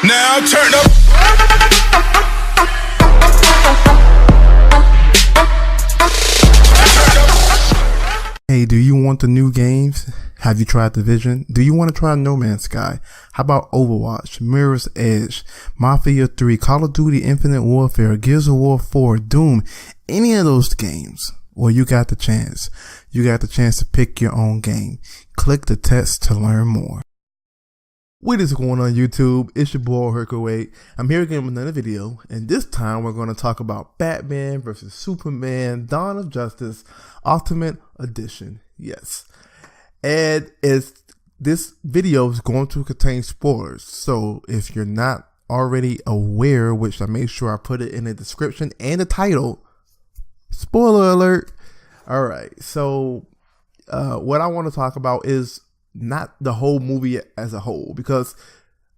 Now turn up. Hey, do you want the new games? Have you tried Division? Do you want to try No Man's Sky? How about Overwatch, Mirror's Edge, Mafia 3, Call of Duty Infinite Warfare, Gears of War 4, Doom, any of those games? Well, you got the chance. You got the chance to pick your own game. Click the text to learn more. What is going on YouTube? It's your boy Hercules. I'm here again with another video, and this time we're going to talk about Batman vs Superman Dawn of Justice Ultimate Edition. Yes. And this video is going to contain spoilers. So if you're not already aware, which I made sure I put it in the description and the title, spoiler alert. All right. So what I want to talk about is not the whole movie as a whole, because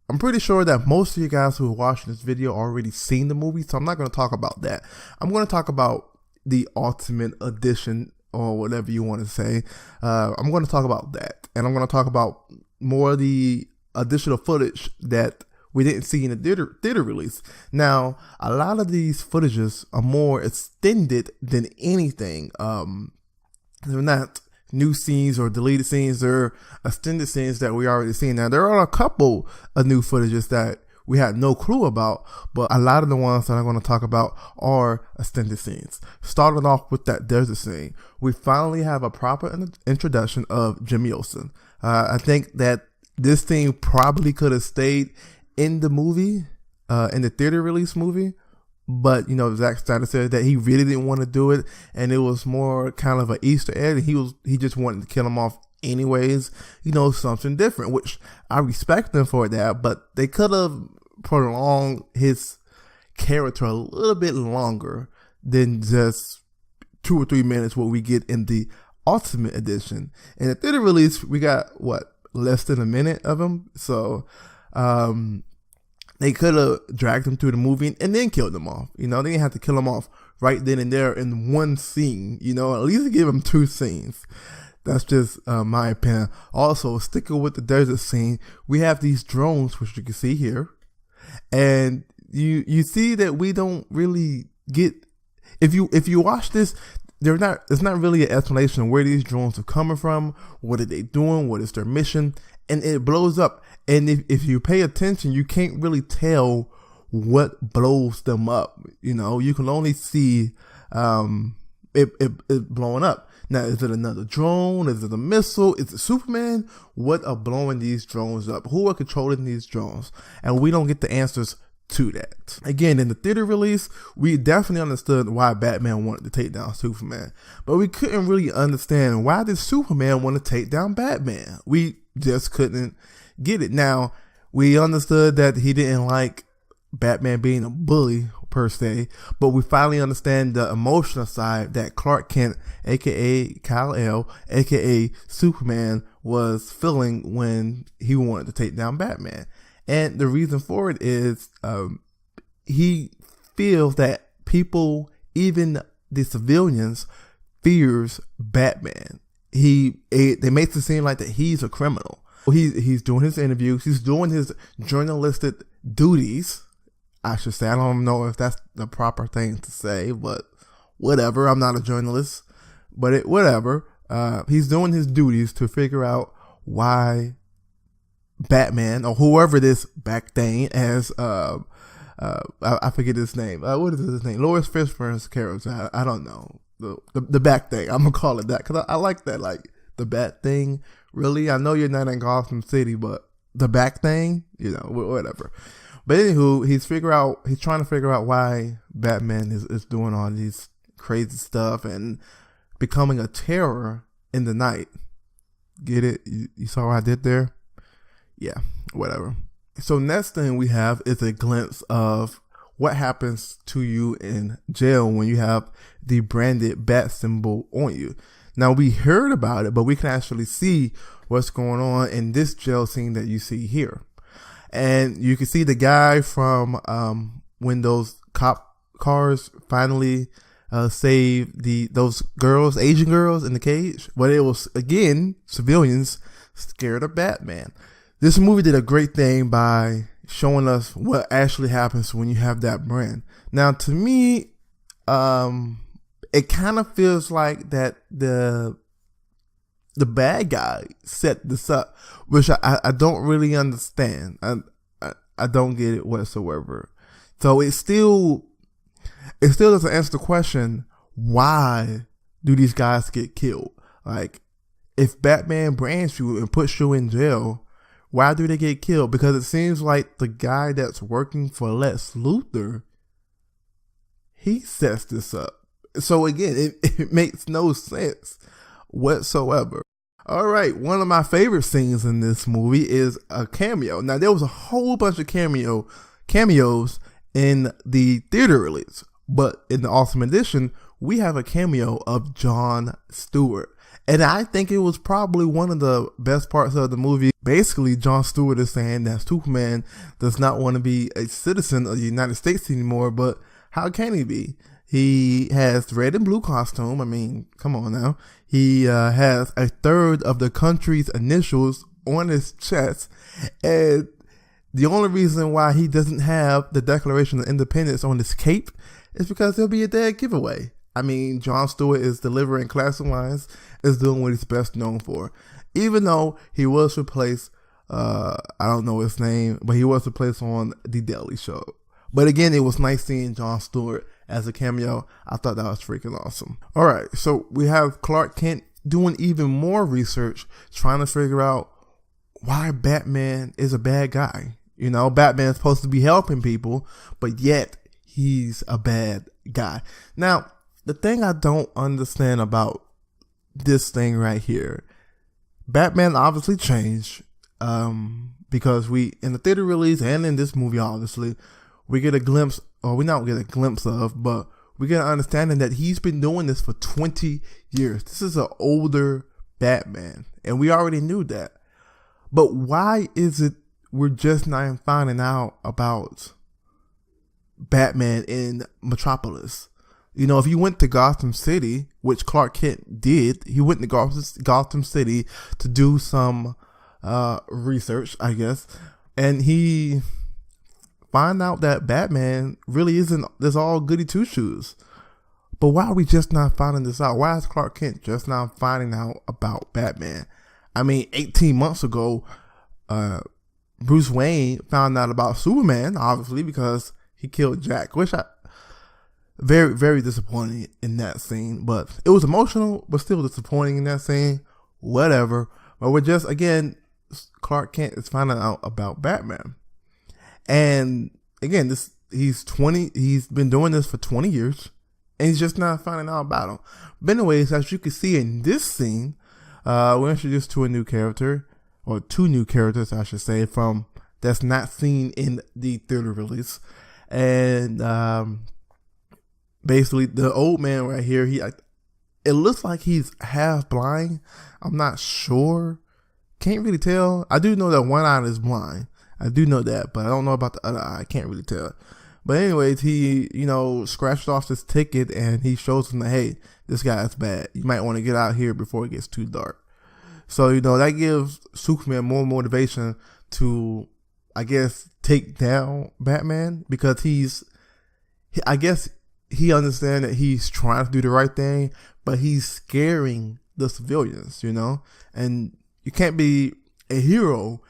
I'm pretty sure that most of you guys who are watching this video already seen the movie. So I'm not going to talk about that. I'm going to talk about the Ultimate Edition, or whatever you want to say. I'm going to talk about that. And I'm going to talk about more of the additional footage that we didn't see in the theater release. Now, a lot of these footages are more extended than anything. They're not new scenes or deleted scenes. They're extended scenes that we already seen. Now, there are a couple of new footages that we had no clue about, but a lot of the ones that I'm going to talk about are extended scenes. Starting off with that desert scene, we finally have a proper introduction of Jimmy Olsen. I think that this thing probably could have stayed in the movie, in the theater release movie, but you know, Zack Snyder said that he really didn't want to do it, and it was more kind of an Easter egg. He just wanted to kill him off anyways, you know, something different, which I respect them for that, but they could have prolonged his character a little bit longer than just 2 or 3 minutes what we get in the Ultimate Edition. In the theater release, we got less than a minute of him, so they could have dragged him through the movie and then killed him off. You know, they didn't have to kill him off right then and there in one scene. You know, at least give him 2 scenes. That's just my opinion. Also, sticking with the desert scene, we have these drones, which you can see here. And you see that we don't really get, if you watch this, it's not really an explanation of where these drones are coming from, what are they doing, what is their mission, and it blows up. And if you pay attention, you can't really tell what blows them up. You know, you can only see it blowing up. Now, is it another drone? Is it a missile? Is it Superman? What are blowing these drones up? Who are controlling these drones? And we don't get the answers to that. Again, in the theater release, we definitely understood why Batman wanted to take down Superman, but we couldn't really understand why did Superman want to take down Batman. We just couldn't get it. Now, we understood that he didn't like Batman being a bully per se, but we finally understand the emotional side that Clark Kent, aka Kal-El, aka Superman, was feeling when he wanted to take down Batman. And the reason for it is he feels that people, even the civilians, fears Batman. They make it seem like that he's a criminal. He's doing his interviews, he's doing his journalistic duties, I should say. I don't know if that's the proper thing to say, but whatever. I'm not a journalist, but whatever. He's doing his duties to figure out why Batman, or whoever this back thing, as I forget his name. What is his name? Lawrence Fishburne's character. I don't know. The back thing. I'm gonna call it that because I like that. Like the bat thing. Really, I know you're not in Gotham City, but the back thing, you know, whatever. But anywho, he's trying to figure out why Batman is doing all these crazy stuff and becoming a terror in the night. Get it? You saw what I did there? Yeah, whatever. So next thing we have is a glimpse of what happens to you in jail when you have the branded bat symbol on you. Now, we heard about it, but we can actually see what's going on in this jail scene that you see here. And you can see the guy from when those cop cars finally saved those girls, Asian girls in the cage. But it was, again, civilians scared of Batman. This movie did a great thing by showing us what actually happens when you have that brand. Now, to me, it kind of feels like that the bad guy set this up, which I don't really understand. I don't get it whatsoever. So it still doesn't answer the question, why do these guys get killed? Like, if Batman brands you and puts you in jail, why do they get killed? Because it seems like the guy that's working for Lex Luthor, he sets this up. So again, it makes no sense whatsoever. All right, one of my favorite scenes in this movie is a cameo. Now, there was a whole bunch of cameos in the theater release, but in the Ultimate Edition, we have a cameo of Jon Stewart. And I think it was probably one of the best parts of the movie. Basically, Jon Stewart is saying that Superman does not want to be a citizen of the United States anymore, but how can he be? He has red and blue costume. I mean, come on now. He has a third of the country's initials on his chest. And the only reason why he doesn't have the Declaration of Independence on his cape is because there'll be a dead giveaway. I mean, Jon Stewart is delivering classic lines, is doing what he's best known for. Even though he was replaced, I don't know his name, but he was replaced on The Daily Show. But again, it was nice seeing Jon Stewart as a cameo. I thought that was freaking awesome. All right, so we have Clark Kent doing even more research, trying to figure out why Batman is a bad guy. You know, Batman's supposed to be helping people, but yet he's a bad guy. Now, the thing I don't understand about this thing right here, Batman obviously changed, because we, in the theater release and in this movie, obviously, we get a glimpse, or we not get a glimpse of, but we get an understanding that he's been doing this for 20 years. This is an older Batman, and we already knew that. But why is it we're just not finding out about Batman in Metropolis? You know, if you went to Gotham City, which Clark Kent did, he went to Gotham City to do some research, I guess, and he find out that Batman really isn't this all goody two shoes. But why are we just not finding this out? Why is Clark Kent just now finding out about Batman? I mean, 18 months ago, Bruce Wayne found out about Superman, obviously, because he killed Jack, which very, very disappointing in that scene. But it was emotional, but still disappointing in that scene. Whatever. But we're just, again, Clark Kent is finding out about Batman. And again, he's been doing this for 20 years, and he's just not finding out about him. But anyways, as you can see in this scene, we're introduced to a new character, or two new characters, I should say, from that's not seen in the theater release. And basically, the old man right here, it looks like he's half blind. I'm not sure. Can't really tell. I do know that one eye is blind. I do know that, but I don't know about the other eye. I can't really tell. But anyways, he, scratched off his ticket, and he shows him that, hey, this guy's bad. You might want to get out here before it gets too dark. So, that gives Superman more motivation to, I guess, take down Batman, because I guess he understands that he's trying to do the right thing, but he's scaring the civilians, and you can't be a hero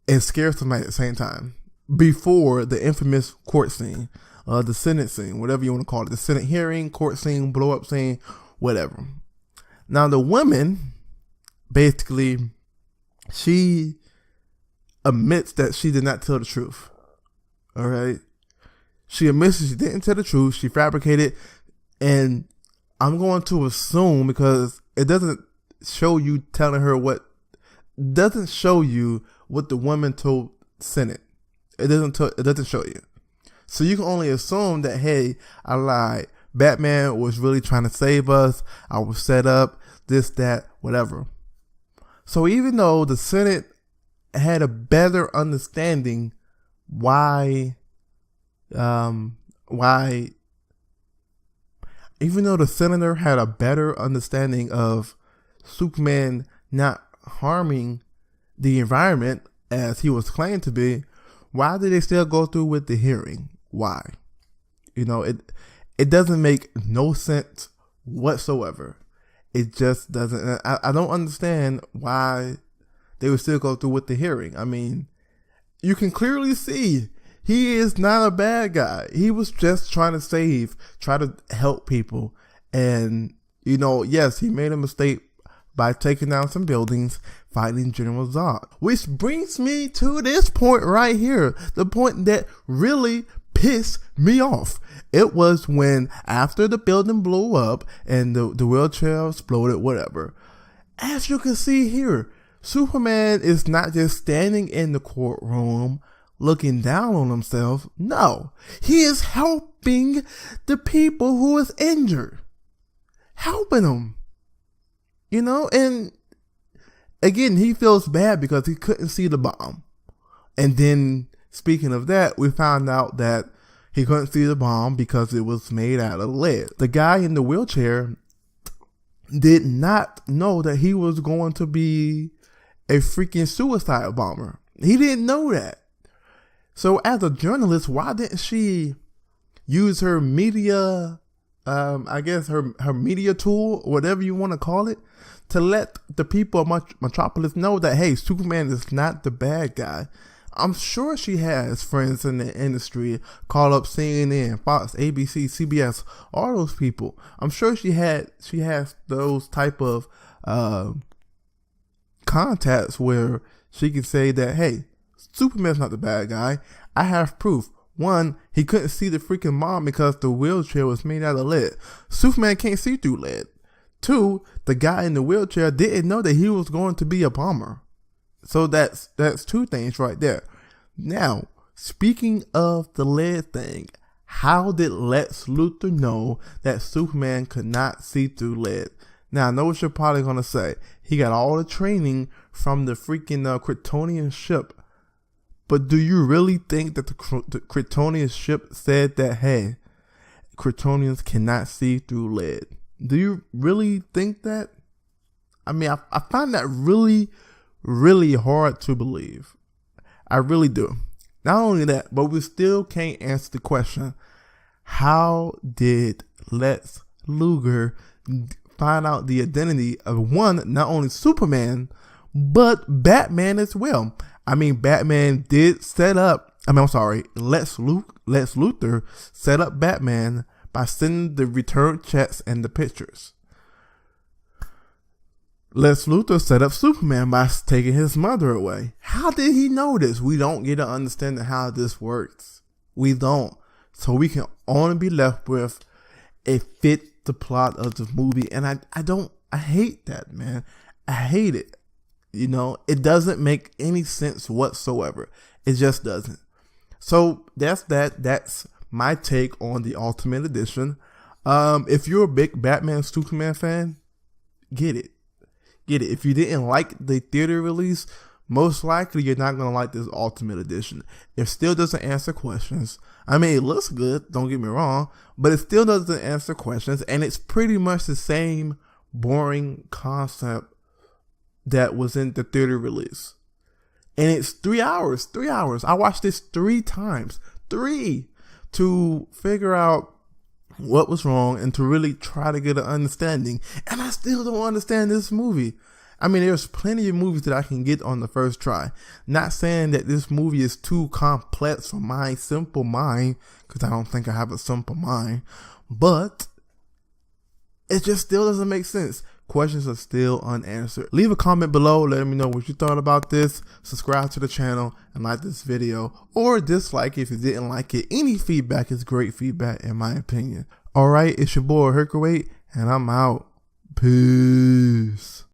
and scare somebody at the same time. Before the infamous court scene, the Senate scene, whatever you want to call it, the Senate hearing, court scene, blow up scene, whatever. Now, the woman, basically, she admits that she did not tell the truth. All right. She admits that she didn't tell the truth. She fabricated. And I'm going to assume, because it doesn't show you telling her doesn't show you what the woman told Senate. It doesn't show you. So you can only assume that, hey, I lied. Batman was really trying to save us. I was set up, this, that, whatever. So even though the Senate had a better understanding even though the senator had a better understanding of Superman not harming the environment as he was claimed to be, Why did they still go through with the hearing? Why? It doesn't make no sense whatsoever. It just doesn't. I don't understand why they would still go through with the hearing. I mean, you can clearly see he is not a bad guy. He was just trying to help people. And, yes, he made a mistake by taking down some buildings, fighting General Zod. Which brings me to this point right here. The point that really pissed me off. It was when, after the building blew up and the wheelchair exploded, whatever. As you can see here, Superman is not just standing in the courtroom looking down on himself. No, he is helping the people who is injured. Helping them. And again, he feels bad because he couldn't see the bomb. And then, speaking of that, we found out that he couldn't see the bomb because it was made out of lead. The guy in the wheelchair did not know that he was going to be a freaking suicide bomber. He didn't know that. So as a journalist, why didn't she use her media, her media tool, whatever you want to call it, to let the people of Metropolis know that, hey, Superman is not the bad guy? I'm sure she has friends in the industry, call up CNN, Fox, ABC, CBS, all those people. I'm sure she has those type of contacts where she can say that, hey, Superman's not the bad guy. I have proof. One, he couldn't see the freaking bomb because the wheelchair was made out of lead. Superman can't see through lead. Two, the guy in the wheelchair didn't know that he was going to be a bomber. So that's two things right there. Now, speaking of the lead thing, how did Lex Luthor know that Superman could not see through lead? Now, I know what you're probably going to say. He got all the training from the freaking Kryptonian ship. But do you really think that the Kryptonian ship said that, hey, Kryptonians cannot see through lead? Do you really think that? I mean, I find that really, really hard to believe. I really do. Not only that, but we still can't answer the question, how did Lex Luthor find out the identity of not only Superman, but Batman as well? I mean, Batman did Lex Luthor set up Batman by sending the return checks and the pictures. Lex Luthor set up Superman by taking his mother away. How did he know this? We don't get to understand how this works. We don't. So we can only be left with it fit the plot of the movie. And I hate that, man. I hate it. It doesn't make any sense whatsoever. It just doesn't. So that's that. That's my take on the Ultimate Edition. If you're a big Batman Superman fan, get it. If you didn't like the theater release, most likely you're not going to like this Ultimate Edition. It still doesn't answer questions. I mean, it looks good, don't get me wrong, but it still doesn't answer questions, and it's pretty much the same boring concept that was in the theater release. And it's 3 hours. 3 hours. I watched this 3 times. 3 to figure out what was wrong and to really try to get an understanding. And I still don't understand this movie. I mean, there's plenty of movies that I can get on the first try. Not saying that this movie is too complex for my simple mind, because I don't think I have a simple mind. But it just still doesn't make sense. Questions are still unanswered. Leave a comment below. Let me know what you thought about this. Subscribe to the channel and like this video, or dislike if you didn't like it. Any feedback is great feedback in my opinion. Alright, it's your boy Hercules, and I'm out. Peace.